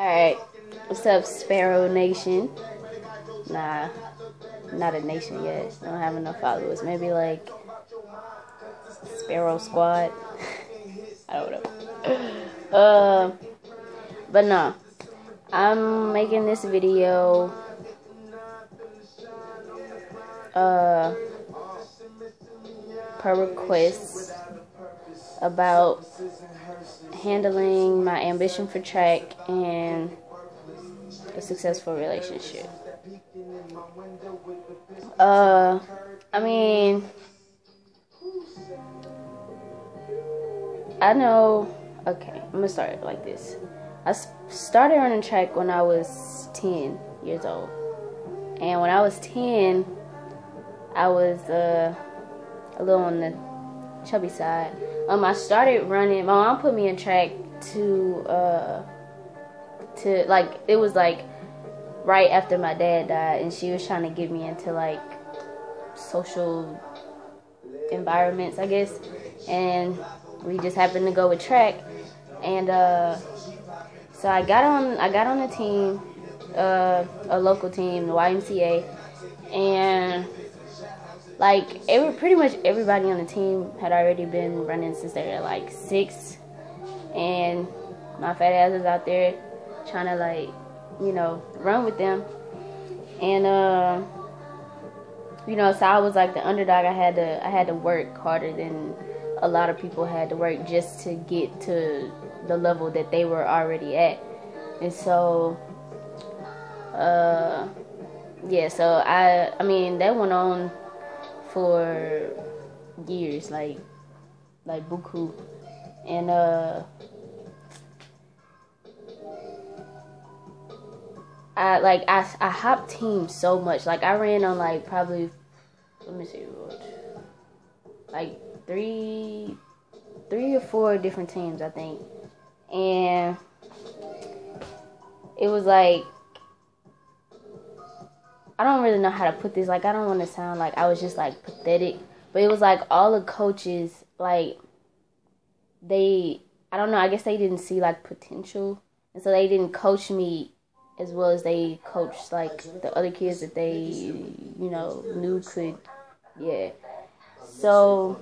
Alright, what's up, Sparrow Nation? Nah, not a nation yet. I don't have enough followers. Maybe like Sparrow Squad. I don't know. But no, I'm making this video per request about handling my ambition for track and a successful relationship. I mean, I know, okay, I'm gonna start it like this. I started running track when I was 10 years old. And when I was 10, I was a little on the chubby side. I started running. My mom put me in track to like, it was like right after my dad died, and she was trying to get me into like social environments, I guess. And we just happened to go with track, and so I got on a team, a local team, the YMCA, and like pretty much everybody on the team had already been running since they were like 6, and my fat ass was out there trying to, like, you know, run with them. And you know, so I was like the underdog. I had to work harder than a lot of people had to work just to get to the level that they were already at. And so yeah, so I mean, that went on for years, like buku. And I hopped teams so much. Like, I ran on like probably, let me see, like three or four different teams, I think. And it was like, I don't really know how to put this. Like, I don't want to sound like I was just like pathetic, but it was like all the coaches, like, I don't know, I guess they didn't see like potential, and so they didn't coach me as well as they coached like the other kids that they, you know, knew could, yeah. So,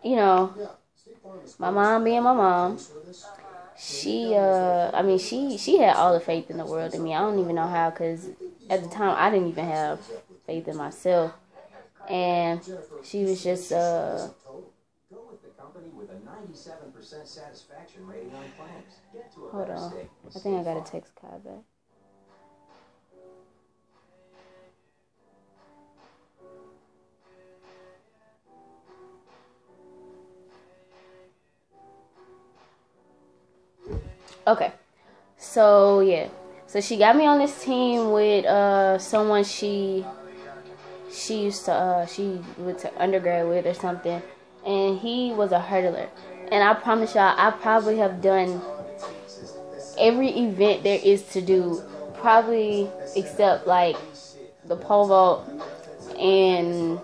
you know, my mom being my mom, she I mean, she had all the faith in the world in me. I don't even know how, because at the time I didn't even have faith in myself. And she was just hold on, I think I got a text Kai back. Okay, so yeah, so she got me on this team with someone she used to she went to undergrad with or something, and he was a hurdler. And I promise y'all, I probably have done every event there is to do, probably except like the pole vault and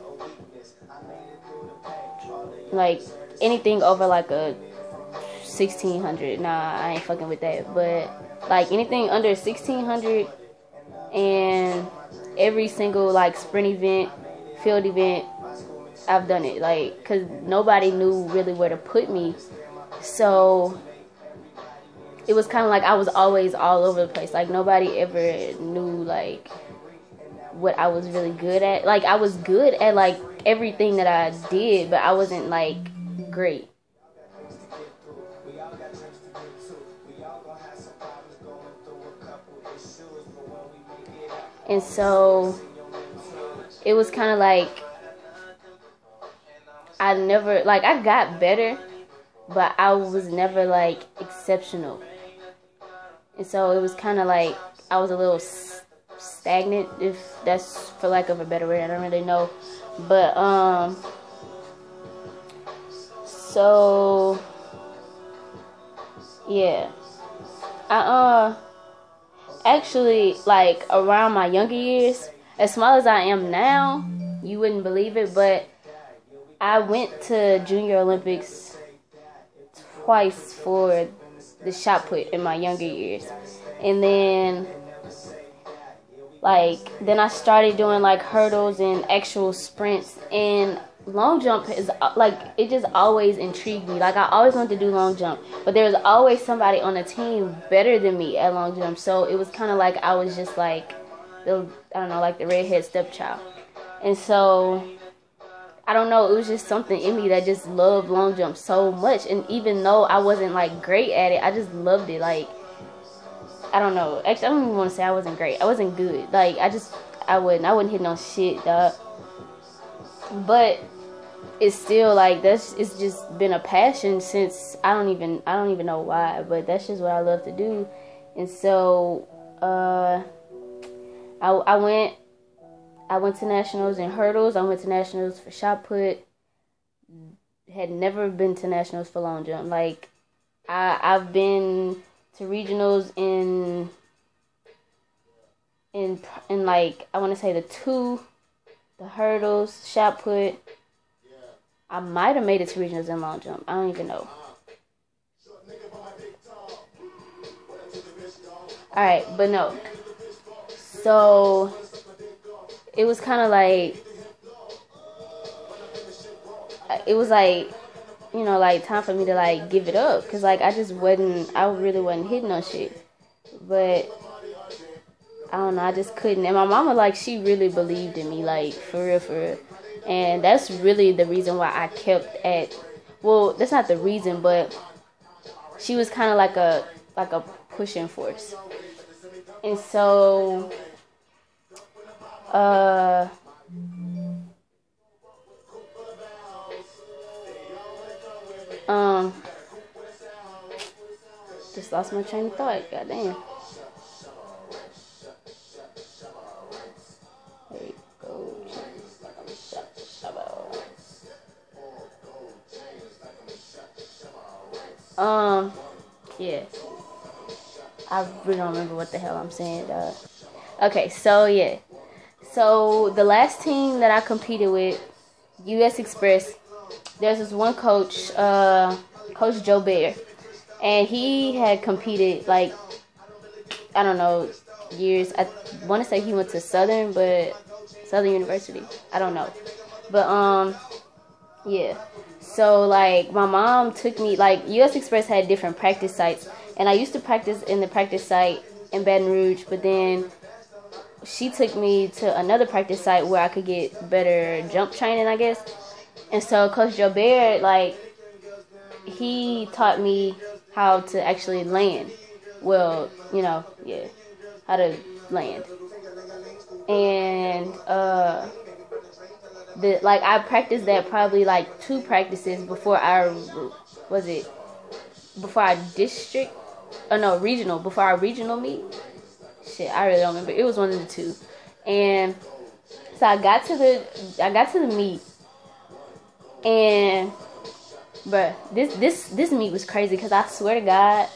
like anything over like a 1600. Nah, I ain't fucking with that. But like anything under 1600, and every single like sprint event, field event, I've done it. Like, cause nobody knew really where to put me, so it was kind of like I was always all over the place. Like, nobody ever knew like what I was really good at. Like, I was good at like everything that I did, but I wasn't like great. And so it was kind of like I never, like, I got better, but I was never like exceptional. And so it was kind of like I was a little stagnant, if that's for lack of a better word. I don't really know. But so yeah, I actually, like, around my younger years, as small as I am now, you wouldn't believe it, but I went to Junior Olympics twice for the shot put in my younger years. And then then I started doing like hurdles and actual sprints, and long jump is like, it just always intrigued me. Like I always wanted to do long jump, but there was always somebody on the team better than me at long jump. So it was kind of like I was just like the redhead stepchild. And so I don't know, it was just something in me that just loved long jump so much. And even though I wasn't like great at it, I just loved it. Like, I don't know. Actually, I don't even want to say I wasn't great. I wasn't good. Like, I wouldn't hit no shit, dog. But it's still like, it's just been a passion since, I don't even know why, but that's just what I love to do. And so I went to nationals in hurdles. I went to nationals for shot put. Had never been to nationals for long jump. Like, I've been to regionals in like, I want to say the hurdles, shot put. I might have made it to regionals in long jump. I don't even know. Alright, but no. So it was kind of like, it was like, you know, like time for me to like give it up, because like I really wasn't hitting no shit. But I don't know, I just couldn't. And my mama, like, she really believed in me, like, for real. And that's really the reason why I kept at, well, that's not the reason, but she was kind of like a pushing force. And so just lost my train of thought. Goddamn. There you go. Yeah. I really don't remember what the hell I'm saying, dog. Okay, so yeah. So the last team that I competed with, U.S. Express, there's this one coach, Coach Joe Bear, and he had competed, like, I don't know, years. I want to say he went to Southern University. I don't know. But, yeah. So, like, my mom took me, like, U.S. Express had different practice sites, and I used to practice in the practice site in Baton Rouge, but then she took me to another practice site where I could get better jump training, I guess. And so Coach Joe Bear, like, he taught me how to actually land. Well, you know, yeah, how to land. And I practiced that probably like 2 practices before our regional meet. Shit, I really don't remember. It was one of the 2. And so I got to the meet, and bruh, this meet was crazy, because I swear to God,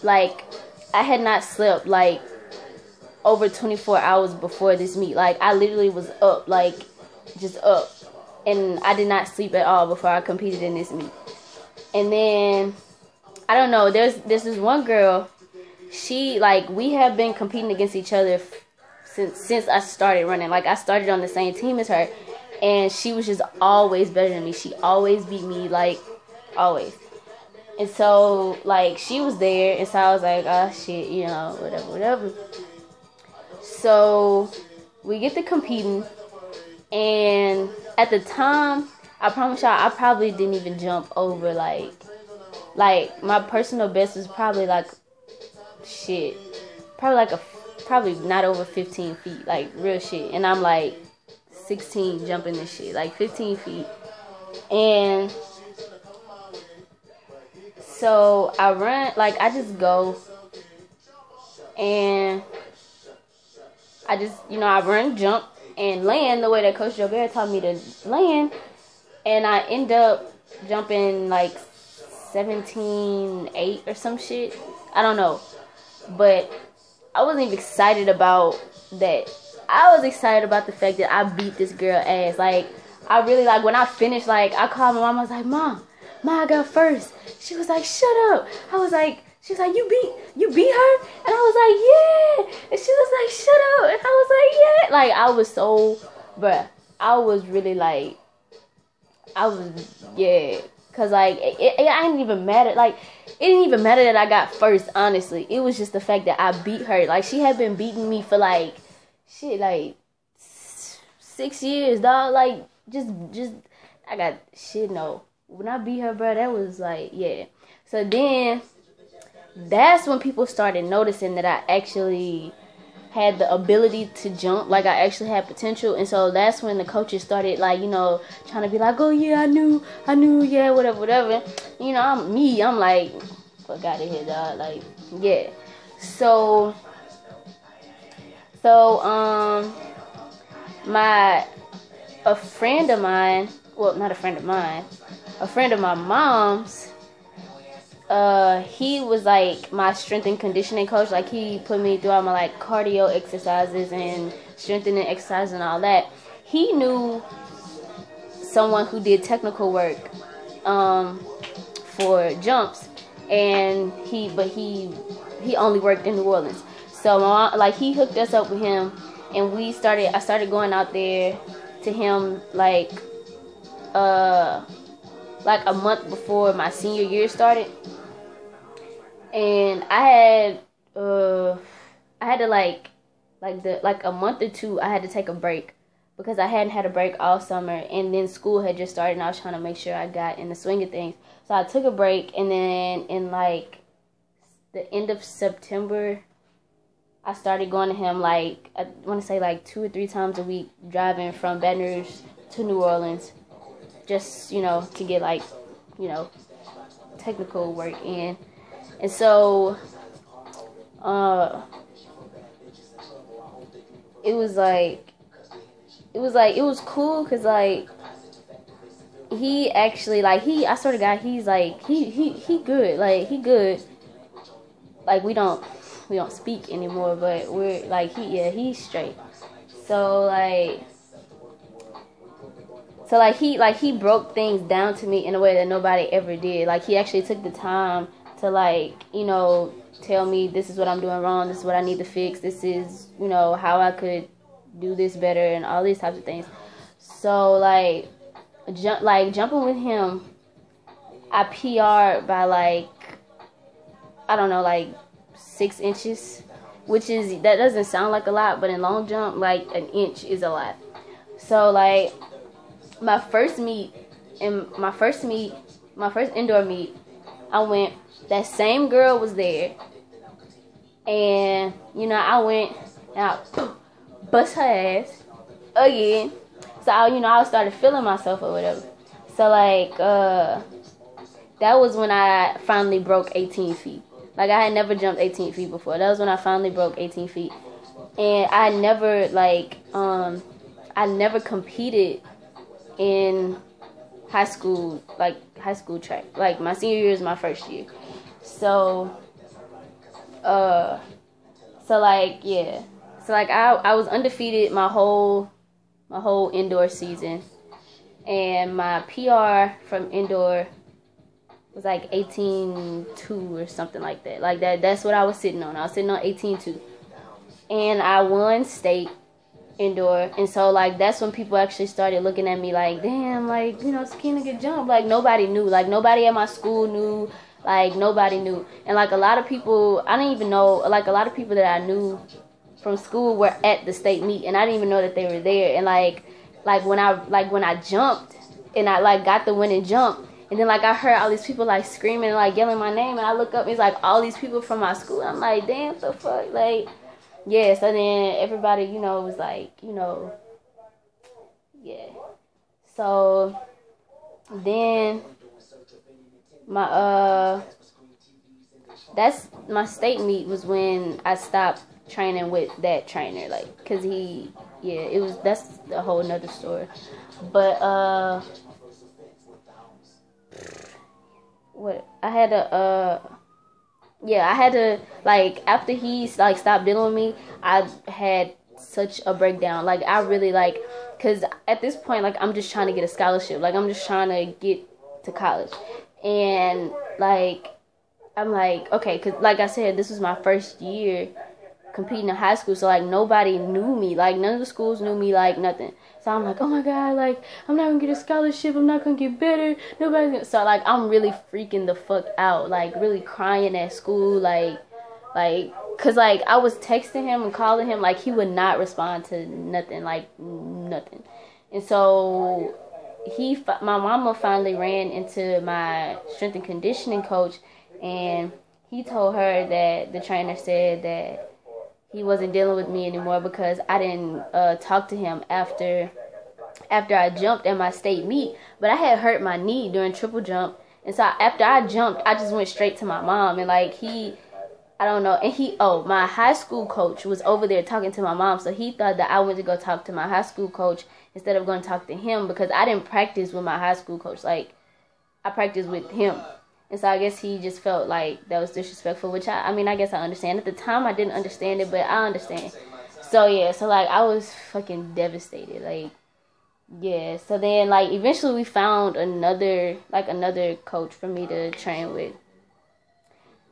like, I had not slept like over 24 hours before this meet. Like, I literally was up, like, just up, and I did not sleep at all before I competed in this meet. And then I don't know, there's this one girl, she, like, we have been competing against each other since I started running. Like, I started on the same team as her, and she was just always better than me. She always beat me, like, always. And so, like, she was there, and so I was like, oh shit, you know, whatever. So we get to competing, and at the time, I promise y'all, I probably didn't even jump over, like my personal best was probably like, shit, probably not over 15 feet, like, real shit. And I'm like 16 jumping this shit, like 15 feet. And so I run, like, I just go, and I just, you know, I run, jump, and land the way that Coach Joe Bear taught me to land. And I end up jumping like 17.8 or some shit. I don't know. But I wasn't even excited about that. I was excited about the fact that I beat this girl ass. Like, I really, like, when I finished, like, I called my mom. I was like, Mom, I got first. She was like, shut up. I was like, She's like, you beat her? And I was like, yeah. And she was like, shut up. And I was like, yeah. Like, I was so, bruh, I was really like, yeah. Cause like, I ain't even mad at, like, it didn't even matter that I got first, honestly. It was just the fact that I beat her. Like, she had been beating me for like, shit, like 6 years, dog. Like, just, I got, shit, no. When I beat her, bro, that was like, yeah. So then, that's when people started noticing that I actually had the ability to jump. Like, I actually had potential. And so that's when the coaches started, like, you know, trying to be like, oh, yeah, I knew, yeah, whatever. You know, I'm like, fuck out of here, dog. Like, yeah. So, a friend of mine, well, not a friend of mine, a friend of my mom's, he was like my strength and conditioning coach. Like, he put me through all my like cardio exercises and strengthening exercises and all that. He knew someone who did technical work for jumps, and he only worked in New Orleans. So my mom, like, he hooked us up with him, and I started going out there to him like a month before my senior year started. And I had to like a month or two, I had to take a break because I hadn't had a break all summer, and then school had just started, and I was trying to make sure I got in the swing of things. So I took a break, and then in like the end of September, I started going to him, like, I want to say like 2 or 3 times a week, driving from Baton Rouge to New Orleans, just, you know, to get like, you know, technical work in. And so it was cool because, like, he actually, like, I swear to God, he's like, he good. Like, he good. Like, we don't speak anymore, but we're like, he's straight. So he broke things down to me in a way that nobody ever did. Like, he actually took the time to, like, you know, tell me, this is what I'm doing wrong, this is what I need to fix, this is, you know, how I could do this better, and all these types of things. So, like, jumping with him, I PR'd by, like, I don't know, like 6 inches, that doesn't sound like a lot, but in long jump, like, an inch is a lot. So, like, my first indoor meet, I went, that same girl was there, and, you know, I went and I bust her ass again. So I started feeling myself or whatever. So, like, that was when I finally broke 18 feet. Like, I had never jumped 18 feet before. That was when I finally broke 18 feet. And I never, like, I never competed in high school track. Like, my senior year is my first year. So, like, yeah. So, like, I was undefeated my whole indoor season. And my PR from indoor was like 18.2 or something like that. Like, that's what I was sitting on. I was sitting on 18.2. And I won state indoor. And so, like, that's when people actually started looking at me like, damn, like, you know, Sakinah can jump. Like, nobody knew. Like, nobody at my school knew. Like, nobody knew. And, like, a lot of people, I didn't even know, like, a lot of people that I knew from school were at the state meet, and I didn't even know that they were there. And, like when I jumped, and I, like, got the winning jump, and then, like, I heard all these people, like, screaming and, like, yelling my name, and I look up, and it's, like, all these people from my school. I'm like, damn, what the fuck? Like, yeah. So then everybody, you know, was like, you know, yeah. So then that's my state meet was when I stopped training with that trainer, like, cause that's a whole nother story. But I had to, like, after he, like, stopped dealing with me, I had such a breakdown. Like, I really, like, cause at this point, like, I'm just trying to get a scholarship. Like, I'm just trying to get to college, and, like, I'm like, okay, because like I said, this was my first year competing in high school, so like nobody knew me, like none of the schools knew me, like nothing. So I'm like, oh my god, like I'm not gonna get a scholarship, I'm not gonna get better, nobody's gonna... So like I'm really freaking the fuck out, like really crying at school, like cause like I was texting him and calling him, like he would not respond to nothing, like nothing. And so my mama finally ran into my strength and conditioning coach, and he told her that the trainer said that he wasn't dealing with me anymore because I didn't talk to him after I jumped at my state meet. But I had hurt my knee during triple jump, and so after I jumped, I just went straight to my mom, and like I don't know, and my high school coach was over there talking to my mom, so he thought that I went to go talk to my high school coach instead of going to talk to him, because I didn't practice with my high school coach, like I practiced with him. And so I guess he just felt like that was disrespectful, which I mean, I guess I understand. At the time, I didn't understand it, but I understand. So, yeah. So, like, I was fucking devastated. Like, yeah. So then, like, eventually we found another coach for me to train with.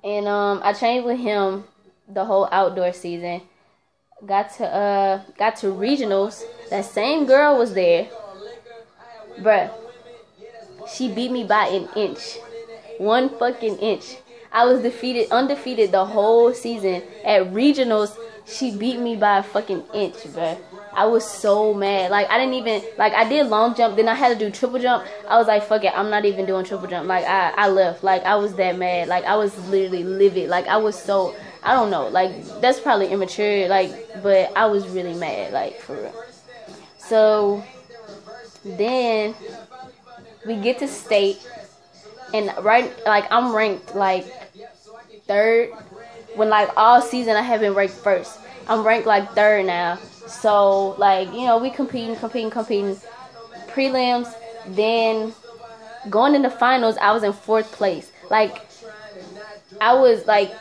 And I trained with him the whole outdoor season. Got to regionals. That same girl was there. Bruh. She beat me by an inch. 1 fucking inch. I was undefeated the whole season. At regionals, she beat me by a fucking inch, bruh. I was so mad. Like, I didn't even, like, I did long jump, then I had to do triple jump. I was like, fuck it, I'm not even doing triple jump. Like, I left. Like, I was that mad. Like, I was literally livid. Like, I was so, I don't know. Like, that's probably immature, like, but I was really mad, like, for real. So, then we get to state. And I'm ranked like 3rd, when like all season I haven't ranked 1st. I'm ranked like 3rd now. So like, you know, we competing prelims. Then going into finals, I was in 4th place. Like, I was like,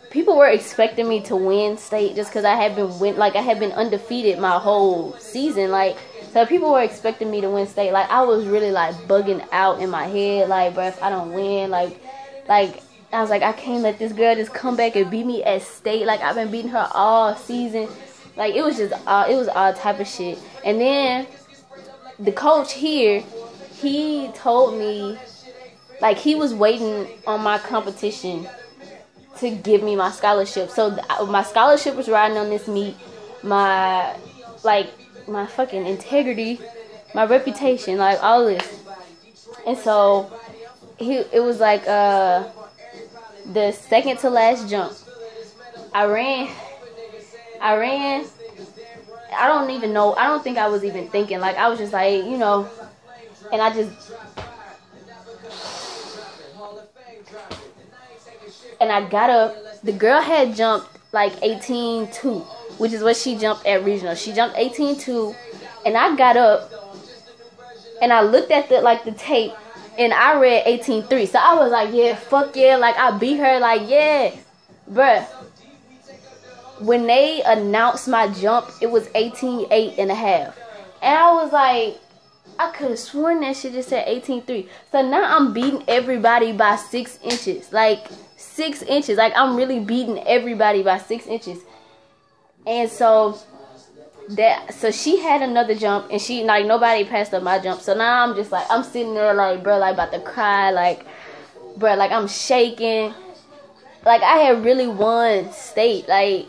people were expecting me to win state just because I had been undefeated my whole season. Like, so people were expecting me to win state. Like, I was really, like, bugging out in my head. Like, bro, if I don't win, like, I was like, I can't let this girl just come back and beat me at state. Like, I've been beating her all season. Like, it was all type of shit. And then the coach here, he told me, like, he was waiting on my competition to give me my scholarship. So, my scholarship was riding on this meet. My fucking integrity, my reputation, like all this. And so it was like the second to last jump. I ran. I don't even know. I don't think I was even thinking. Like, I was just like, you know, and I got up. The girl had jumped like 18.2. Which is what she jumped at regional. She jumped 18.2, and I got up, and I looked at the tape, and I read 18.3. So I was like, yeah, fuck yeah, like I beat her, like yeah, bruh. When they announced my jump, it was 18.8 and a half, and I was like, I could have sworn that shit just said 18.3. So now I'm beating everybody by 6 inches, like 6 inches, like I'm really beating everybody by 6 inches. And so she had another jump, and she, like, nobody passed up my jump. So now I'm just like, I'm sitting there like, bro, like about to cry, like, bro, like I'm shaking. Like, I had really won state. Like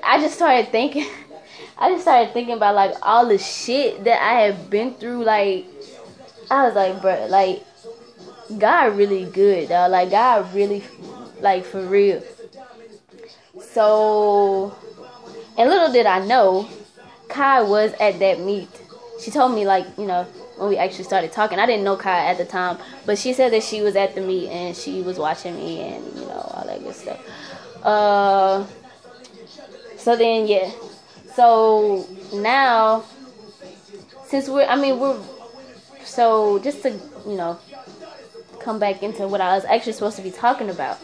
I just started thinking about like all the shit that I have been through. Like, I was like, bro, like God really good, dog. Like, God really, like, for real. So, and little did I know, Kai was at that meet. She told me, like, you know, when we actually started talking. I didn't know Kai at the time, but she said that she was at the meet and she was watching me and, you know, all that good stuff. So then, yeah. So now, since so just to, you know, come back into what I was actually supposed to be talking about.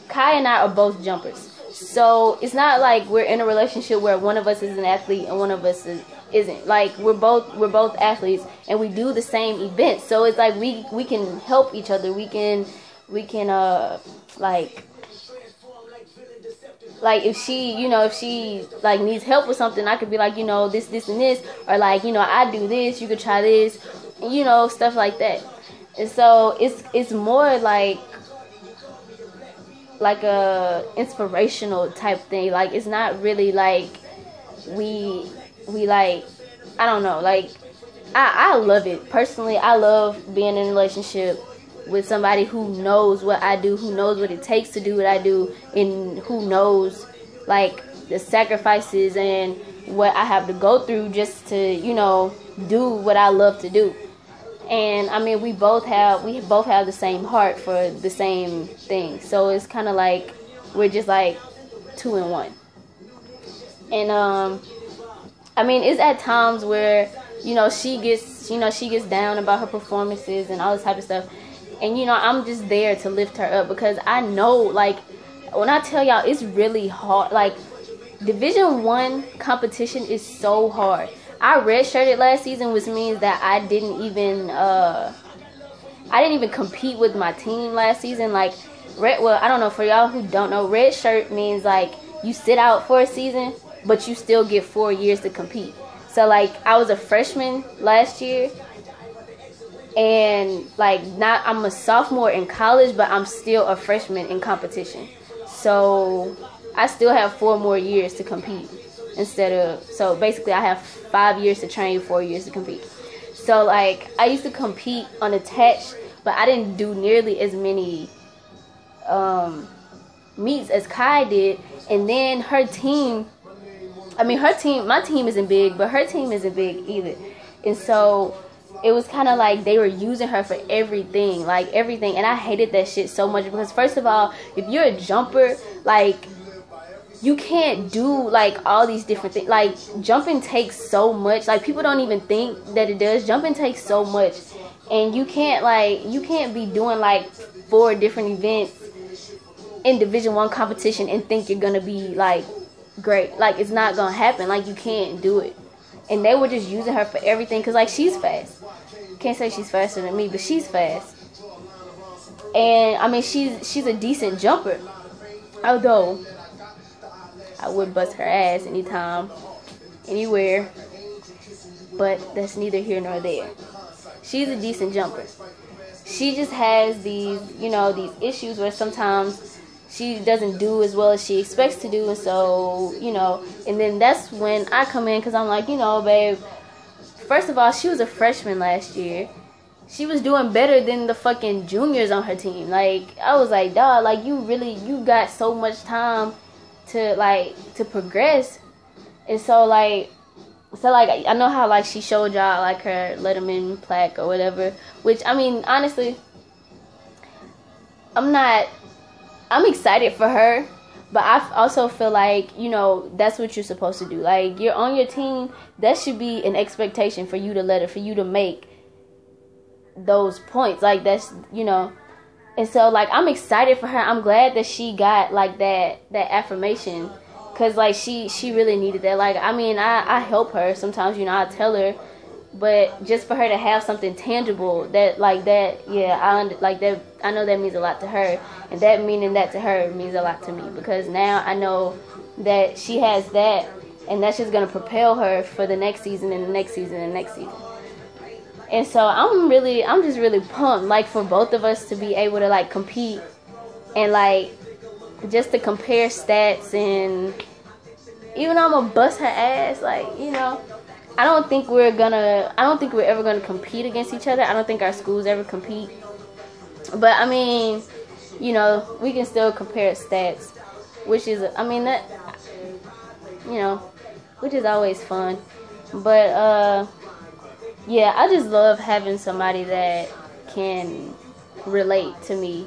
Kai and I are both jumpers. So it's not like we're in a relationship where one of us is an athlete and one of us is isn't. Like, we're both athletes and we do the same events, so it's like we can help each other. We can like if she like needs help with something, I could be like, this and this, or like, I do this, you could try this, stuff like that. And so it's more like a inspirational type thing. Like, it's not really like we like, I don't know, like I love it personally. I love being in a relationship with somebody who knows what I do, who knows what it takes to do what I do, and who knows like the sacrifices and what I have to go through just to, do what I love to do. And I mean, we both have the same heart for the same thing. So it's kind of like we're just like 2 in 1. And I mean, it's at times where she gets down about her performances and all this type of stuff. And, I'm just there to lift her up, because I know, like, when I tell y'all, it's really hard. Like, Division 1 competition is so hard. I redshirted last season, which means that I didn't even compete with my team last season. Like, I don't know, for y'all who don't know, red shirt means, like, you sit out for a season, but you still get 4 years to compete. So, like, I was a freshman last year. And like, I'm a sophomore in college, but I'm still a freshman in competition. So I still have 4 more years to compete so basically I have 5 years to train, 4 years to compete. So like, I used to compete unattached, but I didn't do nearly as many meets as Kai did. And then my team isn't big, but her team isn't big either. And so it was kind of like they were using her for everything, and I hated that shit so much, because first of all, if you're a jumper, like, you can't do like all these different things. Like, jumping takes so much. Like, people don't even think that it does. Jumping takes so much, and you can't be doing like 4 different events in Division 1 competition and think you're gonna be like great. Like, it's not gonna happen. Like, you can't do it. And they were just using her for everything, because like, she's fast. Can't say she's faster than me, but she's fast. And I mean, she's a decent jumper, although I would bust her ass anytime, anywhere. But that's neither here nor there. She's a decent jumper. She just has these issues where sometimes she doesn't do as well as she expects to do. And so, and then that's when I come in, because I'm like, babe, first of all, she was a freshman last year. She was doing better than the fucking juniors on her team. Like, I was like, dawg, like, you got so much time to progress. And so like, I know how, like, she showed y'all, like, her Letterman plaque or whatever. Which, I mean, honestly, I'm excited for her. But I also feel like, that's what you're supposed to do. Like, you're on your team. That should be an expectation for you to make those points. Like, that's, And so, like, I'm excited for her. I'm glad that she got, like, that affirmation. Because, like, she really needed that. Like, I mean, I help her. Sometimes, I tell her. But just for her to have something tangible that, yeah, I know that means a lot to her. And that meaning that to her means a lot to me. Because now I know that she has that. And that's just going to propel her for the next season and the next season and the next season. And so I'm just really pumped, like, for both of us to be able to, like, compete. And, like, just to compare stats. And even though I'm going to bust her ass, like, I don't think we're ever gonna compete against each other. I don't think our schools ever compete. But I mean, we can still compare stats, which is, which is always fun. But yeah, I just love having somebody that can relate to me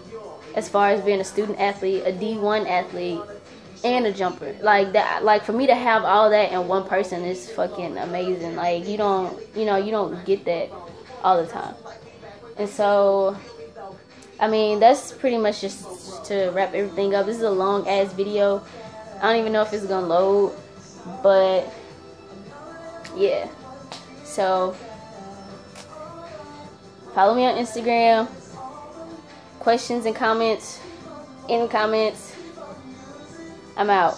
as far as being a student athlete, a D1 athlete, and a jumper. Like that, like, for me to have all that in one person is fucking amazing. Like, you don't get that all the time. And so, I mean, that's pretty much just to wrap everything up. This is a long ass video. I don't even know if it's gonna load, but yeah. So follow me on Instagram. Questions and comments in the comments. I'm out.